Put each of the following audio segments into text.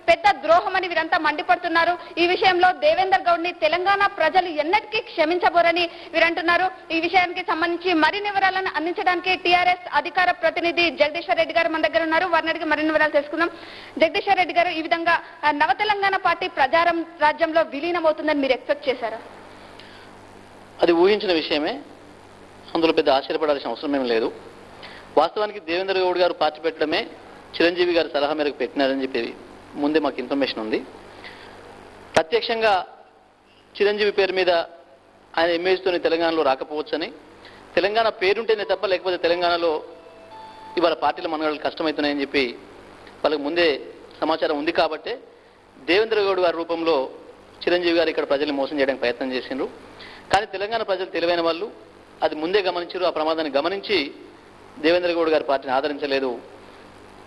పెద్ద ద్రోహమని వీరంతా మండిపడుతున్నారు. ఈ విషయంలో దేవేందర్ గౌడ్ ని తెలంగాణ ప్రజలు ఎన్నటికీ క్షమించబోరని వీరంటున్నారు. ఈ విషయానికి సంబంధించి మరిన్ని వివరాలను అందించడానికి టీఆర్ఎస్ అధికార ప్రతినిధి జగదీశ్వర్ రెడ్డి గారు మన దగ్గర ఉన్నారు. వారిని అడిగి మరిన్ని వివరాలు తెలుసుకుందాం. జగదీశ్వర్ రెడ్డి గారు, ఈ విధంగా నవ తెలంగాణ పార్టీ ప్రజారం రాజ్యంలో విలీనమవుతుందని మీరు ఎక్స్పెక్ట్ చేశారా? అది ఊహించిన విషయమే, అందులో పెద్ద ఆశ్చర్యపడాల్సిన అవసరం ఏం లేదు. వాస్తవానికి దేవేంద్ర గౌడ్ గారు పార్టీ పెట్టడమే చిరంజీవి గారి సలహా మేరకు పెట్టినారని చెప్పి ముందే మాకు ఇన్ఫర్మేషన్ ఉంది. ప్రత్యక్షంగా చిరంజీవి పేరు మీద ఆయన ఇమేజ్తోని తెలంగాణలో రాకపోవచ్చని, తెలంగాణ పేరుంటేనే తప్ప లేకపోతే తెలంగాణలో ఇవాళ పార్టీల మనగడలు కష్టమవుతున్నాయని చెప్పి వాళ్ళకి ముందే సమాచారం ఉంది. కాబట్టే దేవేంద్ర గౌడ్ గారి రూపంలో చిరంజీవి గారు ఇక్కడ ప్రజల్ని మోసం చేయడానికి ప్రయత్నం చేసిండ్రు. కానీ తెలంగాణ ప్రజలు తెలివైన వాళ్ళు, అది ముందే గమనించారు. ఆ ప్రమాదాన్ని గమనించి దేవేంద్ర గౌడ్ గారి పార్టీని ఆదరించలేదు.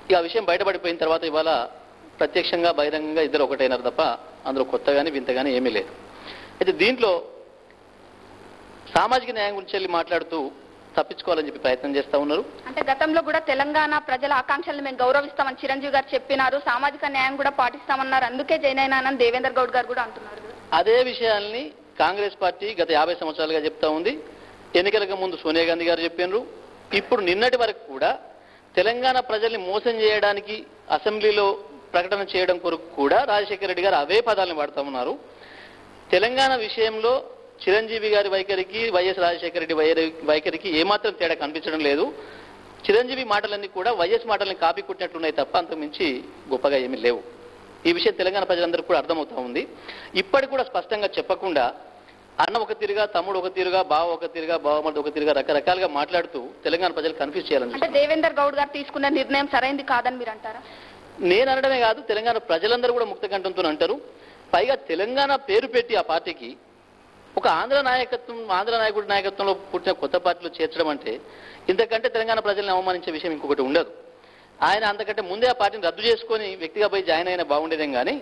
ఇక ఆ విషయం బయటపడిపోయిన తర్వాత ఇవాళ ప్రత్యక్షంగా బహిరంగంగా ఇద్దరు ఒకటైనారు తప్ప అందులో కొత్త కానీ వింత కానీ ఏమీ లేదు. అయితే దీంట్లో సామాజిక న్యాయం గురించి వెళ్ళి మాట్లాడుతూ తప్పించుకోవాలని చెప్పి ప్రయత్నం చేస్తూ ఉన్నారు. అంటే గతంలో కూడా తెలంగాణ ప్రజల ఆకాంక్షలను మేము గౌరవిస్తామని చిరంజీవి గారు చెప్పినారు, సామాజిక న్యాయం కూడా పాటిస్తామన్నారు, అందుకే జైన్ అయినానని దేవేంద్ర గౌడ్ గారు కూడా అంటున్నారు. అదే విషయాల్ని కాంగ్రెస్ పార్టీ గత 50 సంవత్సరాలుగా చెప్తా ఉంది. ఎన్నికలకు ముందు సోనియా గాంధీ గారు చెప్పినారు. ఇప్పుడు నిన్నటి వరకు కూడా తెలంగాణ ప్రజల్ని మోసం చేయడానికి అసెంబ్లీలో ప్రకటన చేయడం కొరకు కూడా రాజశేఖర రెడ్డి గారు అవే పదాలను వాడుతూ ఉన్నారు. తెలంగాణ విషయంలో చిరంజీవి గారి వైఖరికి వైఎస్ రాజశేఖర రెడ్డి వైఖరికి ఏమాత్రం తేడా కనిపించడం లేదు. చిరంజీవి మాటలన్నీ కూడా వైఎస్ మాటల్ని కాపీ కొట్టినట్లున్నాయి తప్ప అంతకుమించి గొప్పగా ఏమీ లేవు. ఈ విషయం తెలంగాణ ప్రజలందరికీ కూడా అర్థమవుతా ఉంది. ఇప్పటికి కూడా స్పష్టంగా చెప్పకుండా అన్న ఒక తీరుగా, తమ్ముడు ఒక తీరుగా, బావ ఒక తీరుగా, బావమర్ది ఒక తీరుగా రకరకాలుగా మాట్లాడుతూ తెలంగాణ ప్రజలు కన్ఫ్యూజ్ చేయాలని. అంటే దేవేందర్ గౌడ్ గారు తీసుకున్న నిర్ణయం సరైంది కాదని మీరు అంటారా? నేను అనడమే కాదు, తెలంగాణ ప్రజలందరూ కూడా ముక్తకంఠంతో అంటారు. పైగా తెలంగాణ పేరు పెట్టి ఆ పార్టీకి ఒక ఆంధ్ర నాయకుడి నాయకత్వంలో పుట్టిన కొత్త పార్టీలో చేర్చడం అంటే ఇంతకంటే తెలంగాణ ప్రజల్ని అవమానించే విషయం ఇంకొకటి ఉండదు. ఆయన అంతకంటే ముందే ఆ పార్టీని రద్దు చేసుకొని వ్యక్తిగా పోయి జాయిన్ అయినా బాగుండేదేం కానీ